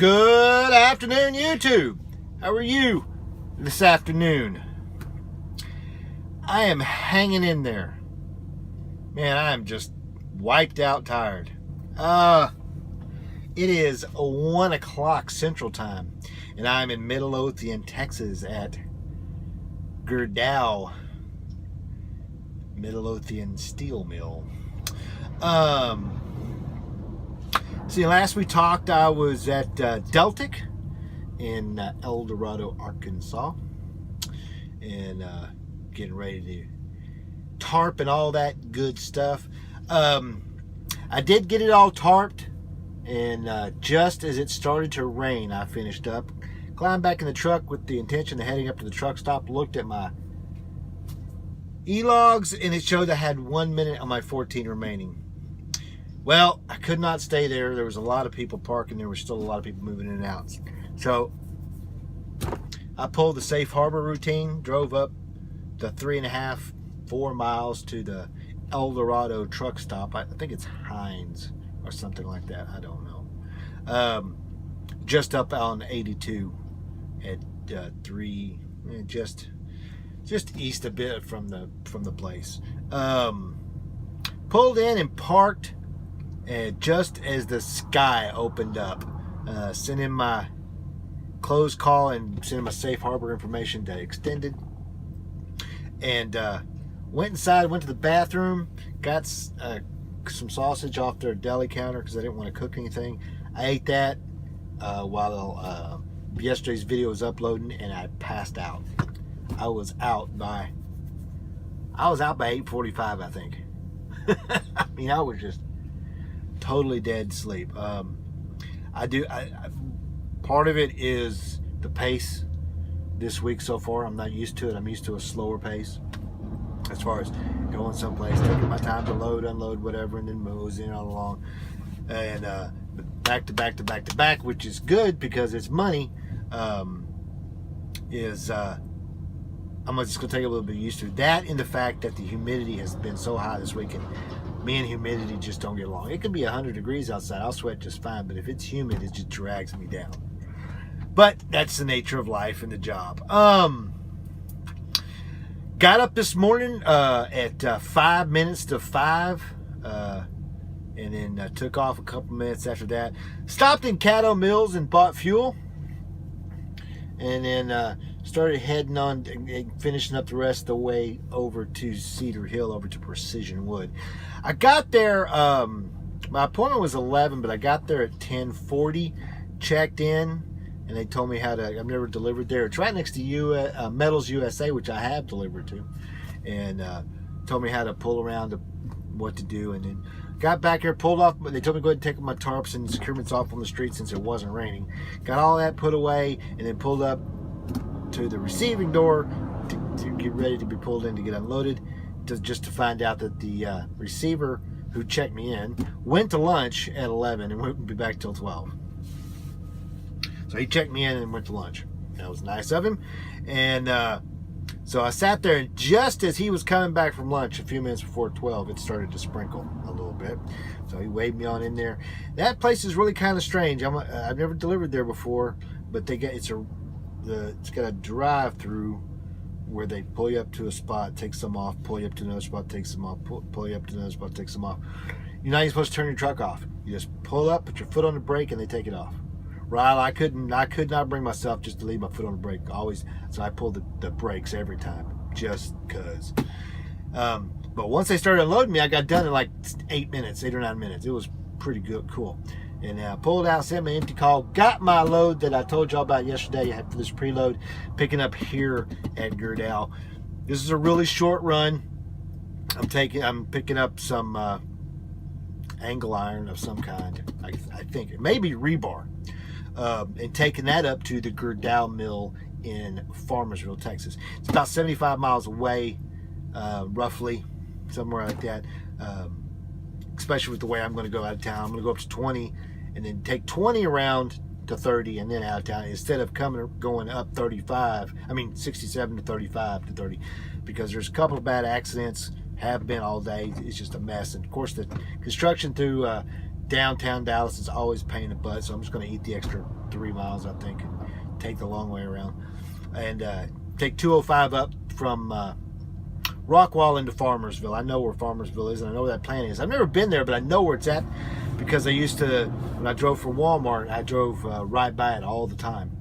Good afternoon, YouTube. How are you this afternoon? I am hanging in there. Man, I am just wiped out tired. It is 1 o'clock Central Time, and I'm in Midlothian, Texas at Gerdau Midlothian Steel Mill. See, last we talked, I was at Deltic in El Dorado, Arkansas, and getting ready to tarp and all that good stuff. I did get it all tarped, and just as it started to rain, I finished up, climbed back in the truck with the intention of heading up to the truck stop, looked at my vLogs, and it showed I had 1 minute on my 14 remaining. Well, I could not stay there. There was a lot of people parking. There was still a lot of people moving in and out. So I pulled the safe harbor routine, drove up the 3.5, 4 miles to the El Dorado truck stop. I think it's Hines or something like that. I don't know. Just up on 82 at 3, just east a bit from the place. Pulled in and parked. And just as the sky opened up, sent in my closed call and sent in my safe harbor information to Extended, and went inside, went to the bathroom, got some sausage off their deli counter because I didn't want to cook anything. I ate that while yesterday's video was uploading, and I passed out. I was out by 8:45, I think. I mean, I was just totally dead sleep. Part of it is the pace this week so far. I'm not used to it. I'm used to a slower pace as far as going someplace, taking my time to load, unload, whatever, and then moseying on along. And back to back to back to back, which is good because it's money. I'm just gonna take a little bit used to that, and the fact that the humidity has been so high this weekend. Me and humidity just don't get along. It can be 100 degrees outside. I'll sweat just fine, but if it's humid, it just drags me down. But that's the nature of life and the job. Got up this morning at 5 minutes to 5, and then took off a couple minutes after that. Stopped in Caddo Mills and bought fuel, and then started heading on, finishing up the rest of the way over to Cedar Hill, over to Precision Wood. I got there, my appointment was 11, but I got there at 10:40, checked in, and they told me how to, I've never delivered there. It's right next to Metals USA, which I have delivered to, and told me how to pull around, what to do, and then got back here, pulled off. They told me to go ahead and take my tarps and securements off on the street since it wasn't raining. Got all that put away, and then pulled up to the receiving door to get ready to be pulled in to get unloaded, just to find out that the receiver who checked me in went to lunch at 11 and wouldn't be back till 12. So he checked me in and went to lunch. That was nice of him. And so I sat there, and just as he was coming back from lunch, a few minutes before 12, it started to sprinkle a little bit. So he waved me on in there. That place is really kind of strange. I've never delivered there before, but it's got a drive-through where they pull you up to a spot, take some off, pull you up to another spot, take some off, pull you up to another spot, take some off. You're not even supposed to turn your truck off. You just pull up, put your foot on the brake, and they take it off. Right? I could not bring myself just to leave my foot on the brake. Always, so I pulled the brakes every time, just cause. But once they started unloading me, I got done in like 8 or 9 minutes. It was pretty good, cool. And I pulled out, sent my empty call, got my load that I told y'all about yesterday. I had this preload picking up here at Gerdau. This is a really short run. I'm picking up some angle iron of some kind. I think it may be rebar, and taking that up to the Gerdau mill in Farmersville, Texas. It's about 75 miles away, roughly, somewhere like that. Especially with the way I'm going to go out of town. I'm going to go up to 20. And then take 20 around to 30 and then out of town, instead of going up 67 to 35 to 30, because there's a couple of bad accidents, have been all day. It's just a mess. And of course the construction through downtown Dallas is always a pain in the butt, so I'm just going to eat the extra 3 miles, I think, and take the long way around. And take 205 up from Rockwall into Farmersville. I know where Farmersville is, and I know where that plant is. I've never been there, but I know where it's at because I used to, when I drove for Walmart, I drove right by it all the time,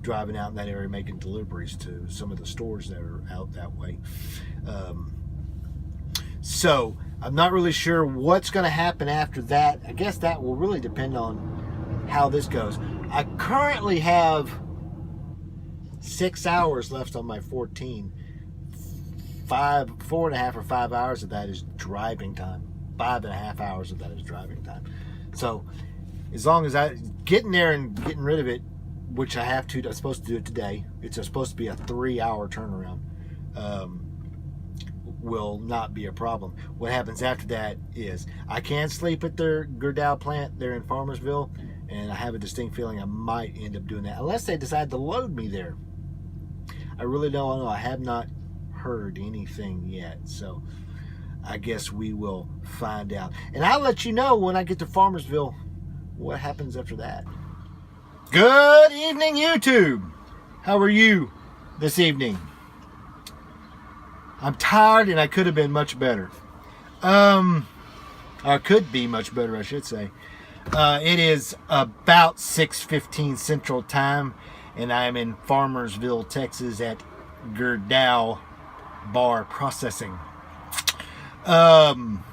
driving out in that area making deliveries to some of the stores that are out that way. So I'm not really sure what's going to happen after that. I guess that will really depend on how this goes. I currently have 6 hours left on my 14. 4.5 or 5 hours of that is driving time. 5.5 hours of that is driving time. So as long as I getting there and getting rid of it, which I have to, I'm supposed to do it today. It's supposed to be a 3-hour turnaround. Will not be a problem. What happens after that is I can't sleep at their Gerdau plant there in Farmersville, and I have a distinct feeling I might end up doing that unless they decide to load me there. I really don't know. I have not heard anything yet, so I guess we will find out, and I'll let you know when I get to Farmersville what happens after that. Good evening, YouTube. How are you this evening? I'm tired and I could have been much better. I could be much better, I should say. It is about 6:15 Central Time, and I am in Farmersville, Texas at Gerdau Bar Processing. When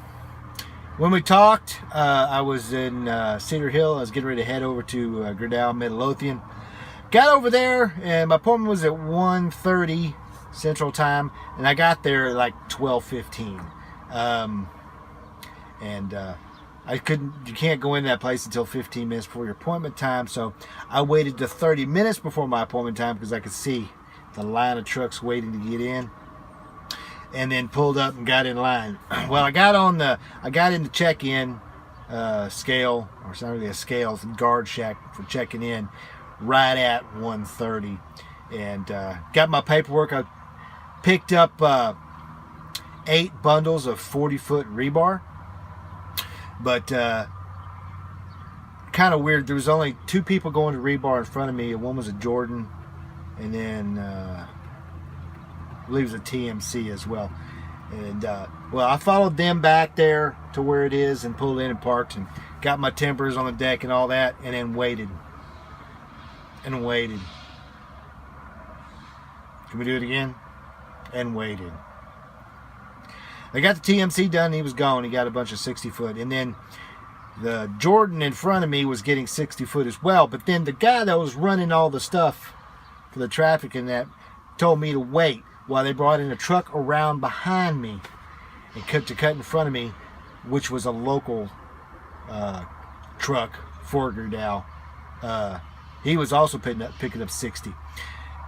we talked, I was in Cedar Hill. I was getting ready to head over to Gerdau Midlothian. Got over there, and my appointment was at 1:30 Central Time, and I got there at like 12:15. You can't go in that place until 15 minutes before your appointment time, so I waited to 30 minutes before my appointment time because I could see the line of trucks waiting to get in, and then pulled up and got in line. Well, I got in the check-in scale, or it's not really a scale, it's a guard shack for checking in, right at 1:30, and got my paperwork. I picked up 8 bundles of 40-foot rebar, but kind of weird. There was only 2 people going to rebar in front of me. One was a Jordan, and then I believe it was a TMC as well. And well, I followed them back there to where it is and pulled in and parked and got my timbers on the deck and all that, and then waited and waited. Can we do it again? And waited. I got the TMC done, and he was gone. He got a bunch of 60-foot, and then the Jordan in front of me was getting 60-foot as well. But then the guy that was running all the stuff for the traffic and that told me to wait while they brought in a truck around behind me and cut in front of me, which was a local truck for Gerdau. He was also picking up 60.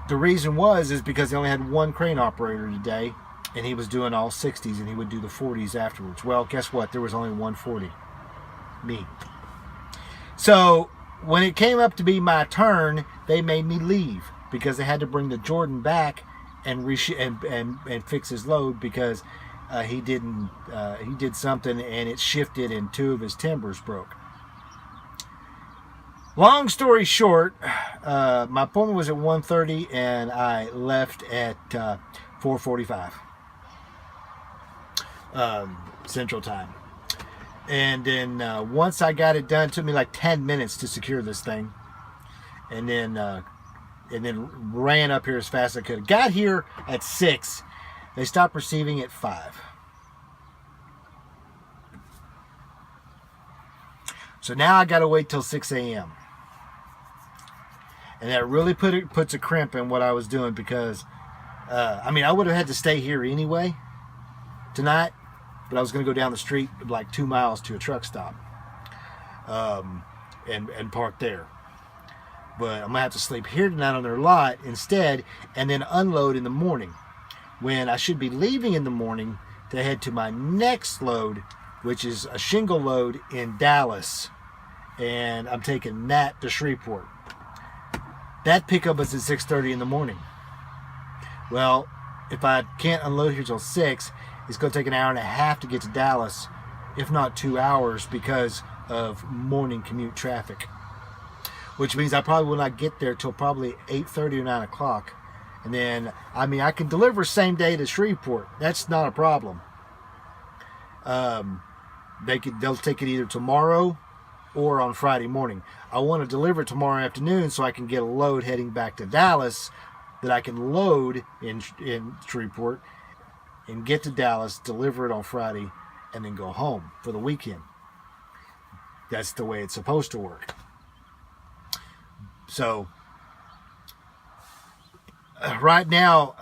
The reason is because they only had 1 crane operator today, and he was doing all 60s, and he would do the 40s afterwards. Well, guess what? There was only 140. Me. So when it came up to be my turn, they made me leave because they had to bring the Jordan back and fix his load because he did something and it shifted and 2 of his timbers broke. Long story short, my appointment was at 1:30 and I left at 4:45 Central Time. And then once I got it done, it took me like 10 minutes to secure this thing, and then ran up here as fast as I could. Got here at 6. They stopped receiving at 5. So now I got to wait till 6 a.m. And that really puts a crimp in what I was doing because, I mean, I would have had to stay here anyway tonight, but I was going to go down the street like 2 miles to a truck stop and park there. But I'm going to have to sleep here tonight on their lot instead and then unload in the morning when I should be leaving in the morning to head to my next load, which is a shingle load in Dallas. And I'm taking that to Shreveport. That pickup is at 6:30 in the morning. Well, if I can't unload here till 6, it's going to take an hour and a half to get to Dallas, if not 2 hours, because of morning commute traffic, which means I probably will not get there till probably 8:30 or 9 o'clock. And then, I mean, I can deliver same day to Shreveport. That's not a problem. They'll take it either tomorrow or on Friday morning. I want to deliver tomorrow afternoon so I can get a load heading back to Dallas that I can load in Shreveport and get to Dallas, deliver it on Friday, and then go home for the weekend. That's the way it's supposed to work. So right now,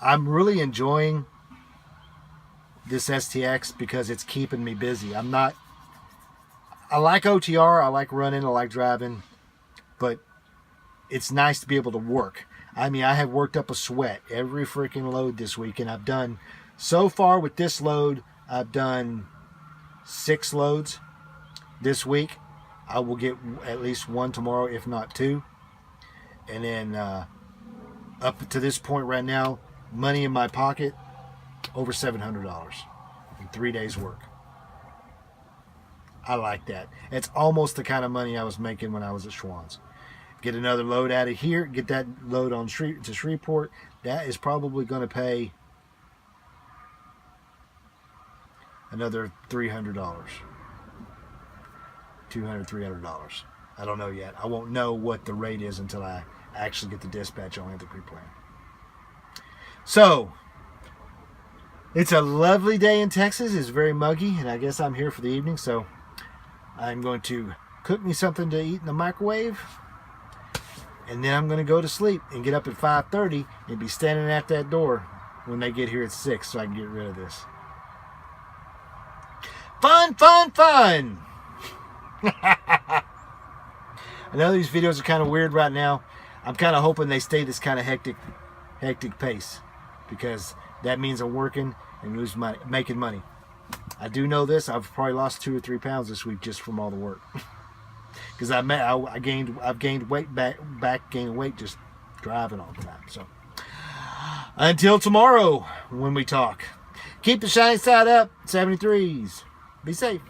I'm really enjoying this STX because it's keeping me busy. I like OTR, I like running, I like driving, but it's nice to be able to work. I mean, I have worked up a sweat every freaking load this week, and I've done, so far with this load, I've done 6 loads this week. I will get at least 1 tomorrow, if not 2. And then up to this point right now, money in my pocket, over $700 in 3 days work. I like that. It's almost the kind of money I was making when I was at Schwann's. Get another load out of here, get that load on to Shreveport. That is probably going to pay another $300. $200, $300. I don't know yet. I won't know what the rate is until I actually get the dispatch on the pre-plan. So, it's a lovely day in Texas. It's very muggy, and I guess I'm here for the evening, so I'm going to cook me something to eat in the microwave, and then I'm going to go to sleep and get up at 5:30 and be standing at that door when they get here at 6 so I can get rid of this. Fun, fun, fun! I know these videos are kind of weird right now. I'm kind of hoping they stay this kind of hectic pace, because that means I'm working and making money. I do know this. I've probably lost 2 or 3 pounds this week just from all the work, because I've gained weight back gaining weight just driving all the time. So until tomorrow when we talk, keep the shiny side up. 73s. Be safe.